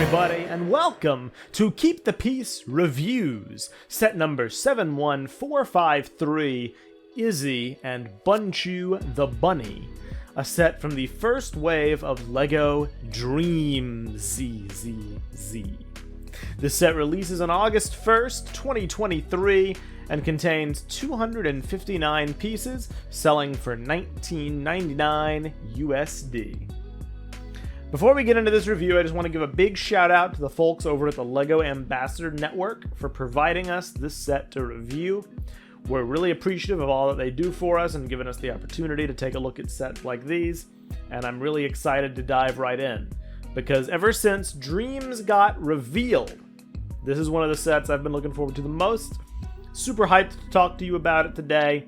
everybody, and welcome to Keep the Peace Reviews, set number 71453, Izzie and Bunchu the Bunny, a set from the first wave of LEGO DREAMZzz. This set releases on August 1st, 2023, and contains 259 pieces, selling for $19.99 USD. Before we get into this review, I just want to give a big shout out to the folks over at the LEGO Ambassador Network for providing us this set to review. We're really appreciative of all that they do for us and giving us the opportunity to take a look at sets like these, and I'm really excited to dive right in, because ever since DREAMZzz got revealed, this is one of the sets I've been looking forward to the most. Super hyped to talk to you about it today,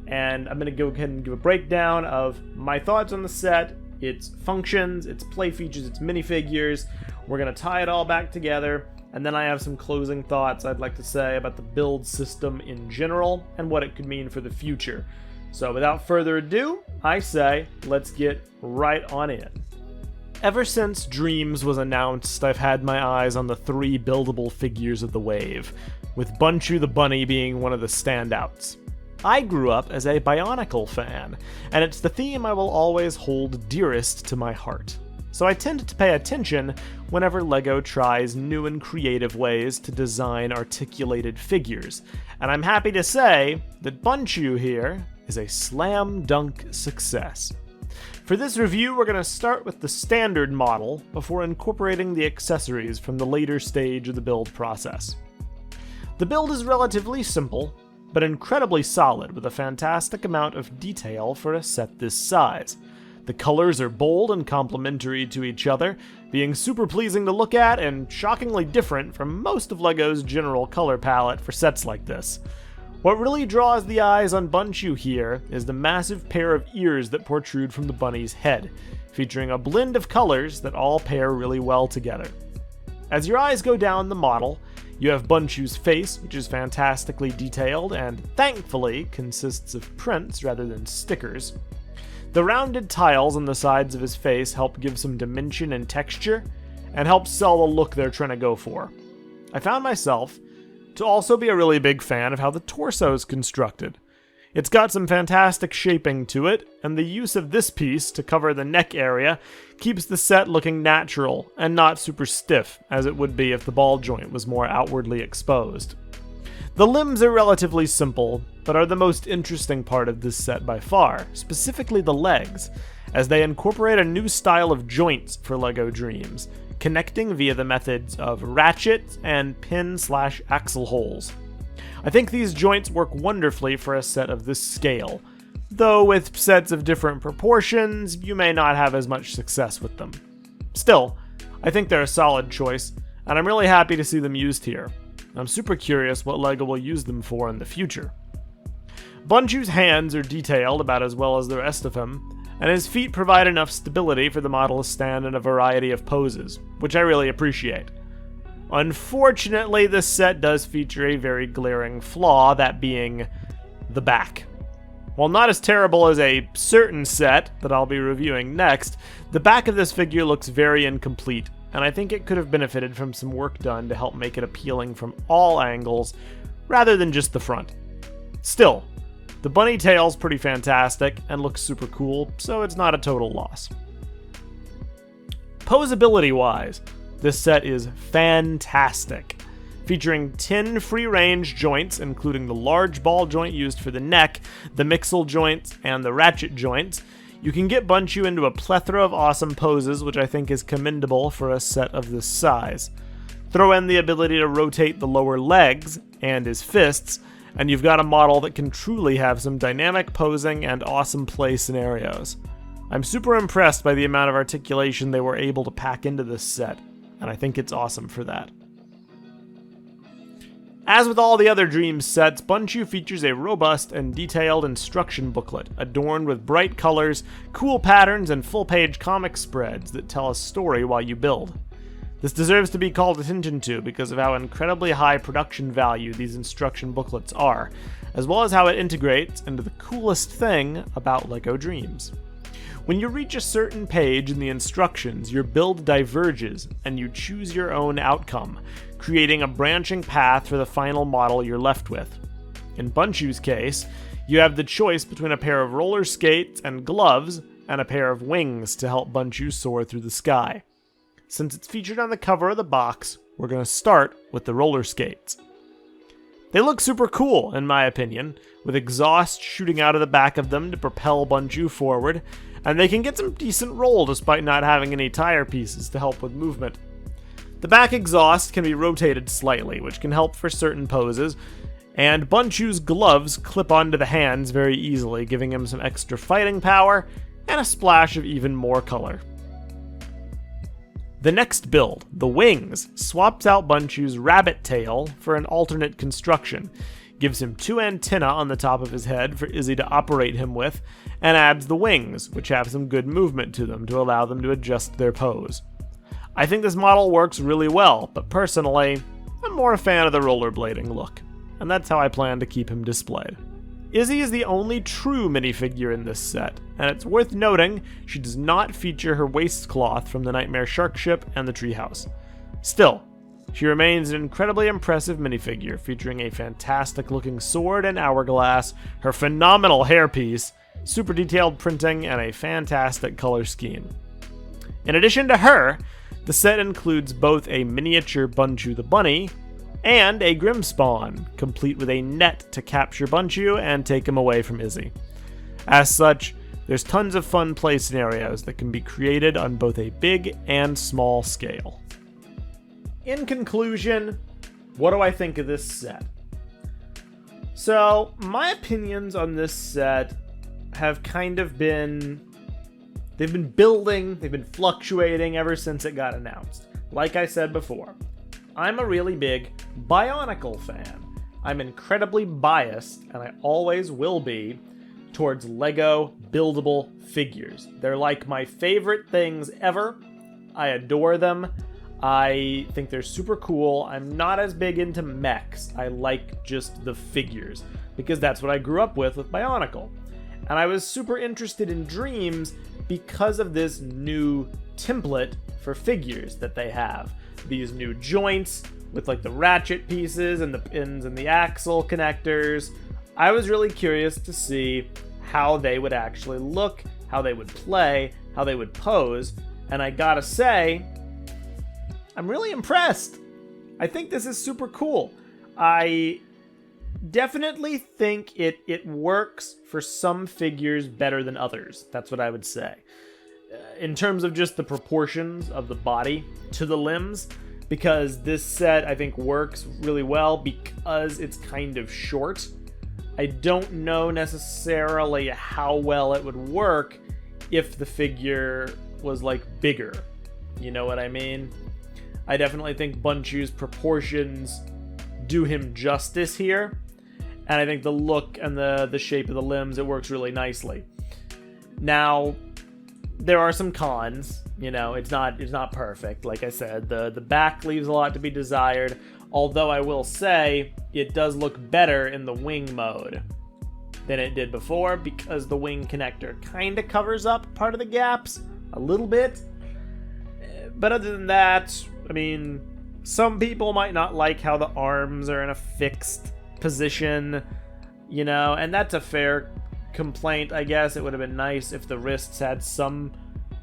and I'm going to go ahead and give a breakdown of my thoughts on the set, its functions, its play features, its minifigures. We're going to tie it all back together, and then I have some closing thoughts I'd like to say about the build system in general and what it could mean for the future. So without further ado, I say let's get right on in. Ever since DREAMZzz was announced, I've had my eyes on the three buildable figures of the wave, with Bunchu the Bunny being one of the standouts. I grew up as a Bionicle fan, and it's the theme I will always hold dearest to my heart. So I tend to pay attention whenever LEGO tries new and creative ways to design articulated figures, and I'm happy to say that Bunchu here is a slam dunk success. For this review, we're going to start with the standard model before incorporating the accessories from the later stage of the build process. The build is relatively simple, but incredibly solid with a fantastic amount of detail for a set this size. The colors are bold and complementary to each other, being super pleasing to look at and shockingly different from most of LEGO's general color palette for sets like this. What really draws the eyes on Bunchu here is the massive pair of ears that protrude from the bunny's head, featuring a blend of colors that all pair really well together. As your eyes go down the model, you have Bunchu's face, which is fantastically detailed and, thankfully, consists of prints rather than stickers. The rounded tiles on the sides of his face help give some dimension and texture, and help sell the look they're trying to go for. I found myself to also be a really big fan of how the torso is constructed. It's got some fantastic shaping to it, and the use of this piece to cover the neck area keeps the set looking natural and not super stiff, as it would be if the ball joint was more outwardly exposed. The limbs are relatively simple, but are the most interesting part of this set by far, specifically the legs, as they incorporate a new style of joints for LEGO DREAMZzz, connecting via the methods of ratchet and pin/axle holes. I think these joints work wonderfully for a set of this scale, though with sets of different proportions, you may not have as much success with them. Still, I think they're a solid choice, and I'm really happy to see them used here. I'm super curious what LEGO will use them for in the future. Bunchu's hands are detailed about as well as the rest of him, and his feet provide enough stability for the model to stand in a variety of poses, which I really appreciate. Unfortunately, this set does feature a very glaring flaw, that being the back. While not as terrible as a certain set that I'll be reviewing next, the back of this figure looks very incomplete, and I think it could have benefited from some work done to help make it appealing from all angles, rather than just the front. Still, the bunny tail's pretty fantastic and looks super cool, so it's not a total loss. Posability-wise, this set is fantastic, featuring 10 free-range joints, including the large ball joint used for the neck, the mixel joints, and the ratchet joints. You can get Bunchu into a plethora of awesome poses, which I think is commendable for a set of this size. Throw in the ability to rotate the lower legs and his fists, and you've got a model that can truly have some dynamic posing and awesome play scenarios. I'm super impressed by the amount of articulation they were able to pack into this set, and I think it's awesome for that. As with all the other DREAMZzz sets, Bunchu features a robust and detailed instruction booklet, adorned with bright colors, cool patterns, and full-page comic spreads that tell a story while you build. This deserves to be called attention to because of how incredibly high production value these instruction booklets are, as well as how it integrates into the coolest thing about LEGO DREAMZzz. When you reach a certain page in the instructions, your build diverges and you choose your own outcome, creating a branching path for the final model you're left with. In Bunchu's case, you have the choice between a pair of roller skates and gloves and a pair of wings to help Bunchu soar through the sky. Since it's featured on the cover of the box, we're going to start with the roller skates. They look super cool, in my opinion, with exhaust shooting out of the back of them to propel Bunchu forward, and they can get some decent roll despite not having any tire pieces to help with movement. The back exhaust can be rotated slightly, which can help for certain poses, and Bunchu's gloves clip onto the hands very easily, giving him some extra fighting power and a splash of even more color. The next build, the wings, swaps out Bunchu's rabbit tail for an alternate construction, gives him 2 antennae on the top of his head for Izzie to operate him with, and adds the wings, which have some good movement to them to allow them to adjust their pose. I think this model works really well, but personally, I'm more a fan of the rollerblading look, and that's how I plan to keep him displayed. Izzie is the only true minifigure in this set, and it's worth noting she does not feature her waistcloth from the Nightmare Shark ship and the treehouse. Still, she remains an incredibly impressive minifigure, featuring a fantastic looking sword and hourglass, her phenomenal hairpiece, super detailed printing, and a fantastic color scheme. In addition to her, the set includes both a miniature Bunchu the Bunny and a Grimmspawn, complete with a net to capture Bunchu and take him away from Izzie. As such, there's tons of fun play scenarios that can be created on both a big and small scale. In conclusion, what do I think of this set? So, my opinions on this set have kind of been... they've been building, they've been fluctuating ever since it got announced. Like I said before, I'm a really big Bionicle fan. I'm incredibly biased, and I always will be, towards LEGO buildable figures. They're like my favorite things ever. I adore them. I think they're super cool. I'm not as big into mechs. I like just the figures, because that's what I grew up with Bionicle. And I was super interested in DREAMZzz because of this new template for figures that they have. These new joints with like the ratchet pieces and the pins and the axle connectors. I was really curious to see how they would actually look, how they would play, how they would pose, and I gotta say, I'm really impressed. I think this is super cool. I definitely think it works for some figures better than others. That's what I would say. In terms of just the proportions of the body to the limbs, because this set I think works really well because it's kind of short. I don't know necessarily how well it would work if the figure was like bigger. You know what I mean? I definitely think Bunchu's proportions do him justice here, and I think the look and the shape of the limbs, it works really nicely. Now, there are some cons. You know, it's not perfect. Like I said, the back leaves a lot to be desired, although I will say it does look better in the wing mode than it did before, because the wing connector kind of covers up part of the gaps a little bit. But other than that, I mean, some people might not like how the arms are in a fixed position, you know, and that's a fair complaint, I guess. It would have been nice if the wrists had some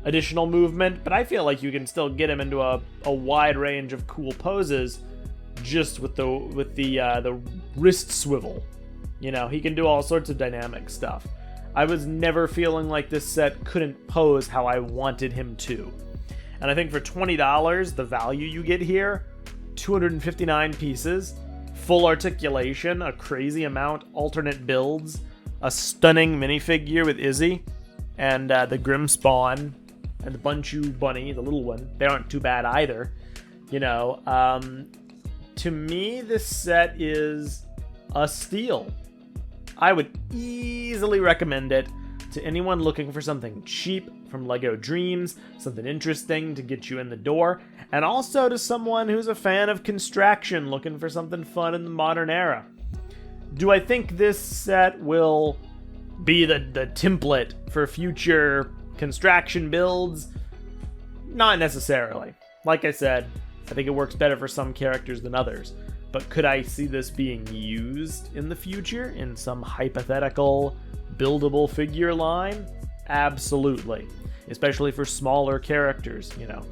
additional movement, but I feel like you can still get him into a wide range of cool poses just with the wrist swivel. You know, he can do all sorts of dynamic stuff. I was never feeling like this set couldn't pose how I wanted him to. And I think for $20, the value you get here, 259 pieces, full articulation, a crazy amount, alternate builds, a stunning minifigure with Izzie, and the Grimmspawn, and the Bunchu bunny, the little one. They aren't too bad either. You know, to me, this set is a steal. I would easily recommend it to anyone looking for something cheap from LEGO DREAMZzz, something interesting to get you in the door, and also to someone who's a fan of Construction, looking for something fun in the modern era. Do I think this set will be the template for future Construction builds, not necessarily. Like I said, I think it works better for some characters than others. But could I see this being used in the future in some hypothetical buildable figure line? Absolutely. Especially for smaller characters, you know.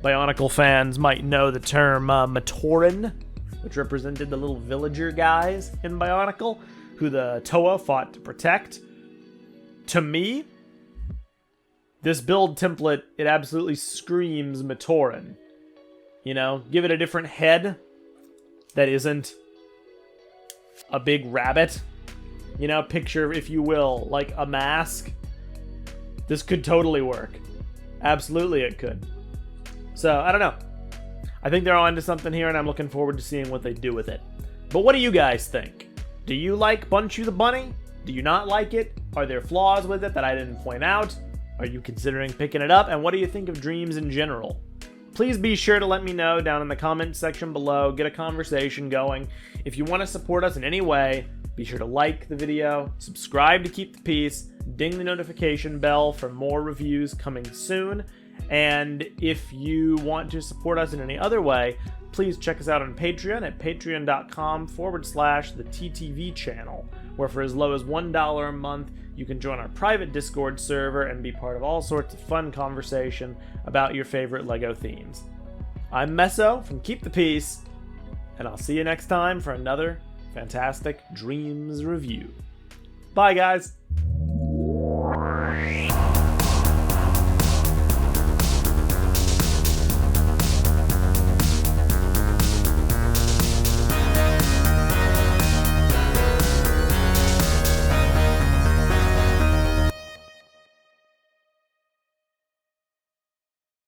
Bionicle fans might know the term Matoran, which represented the little villager guys in Bionicle, who the Toa fought to protect. To me, this build template, it absolutely screams Matoran. You know, give it a different head that isn't a big rabbit. You know, picture, if you will, like a mask. This could totally work. Absolutely it could. So, I don't know. I think they're onto something here, and I'm looking forward to seeing what they do with it. But what do you guys think? Do you like Bunchu the Bunny? Do you not like it? Are there flaws with it that I didn't point out? Are you considering picking it up? And what do you think of Dreams in general? Please be sure to let me know down in the comments section below. Get a conversation going. If you want to support us in any way, be sure to like the video, subscribe to keep the peace, ding the notification bell for more reviews coming soon. And if you want to support us in any other way, please check us out on Patreon at patreon.com/the TTV channel, where for as low as $1 a month, you can join our private Discord server and be part of all sorts of fun conversation about your favorite LEGO themes. I'm Meso from Keep the Peace, and I'll see you next time for another fantastic DREAMZzz review. Bye, guys!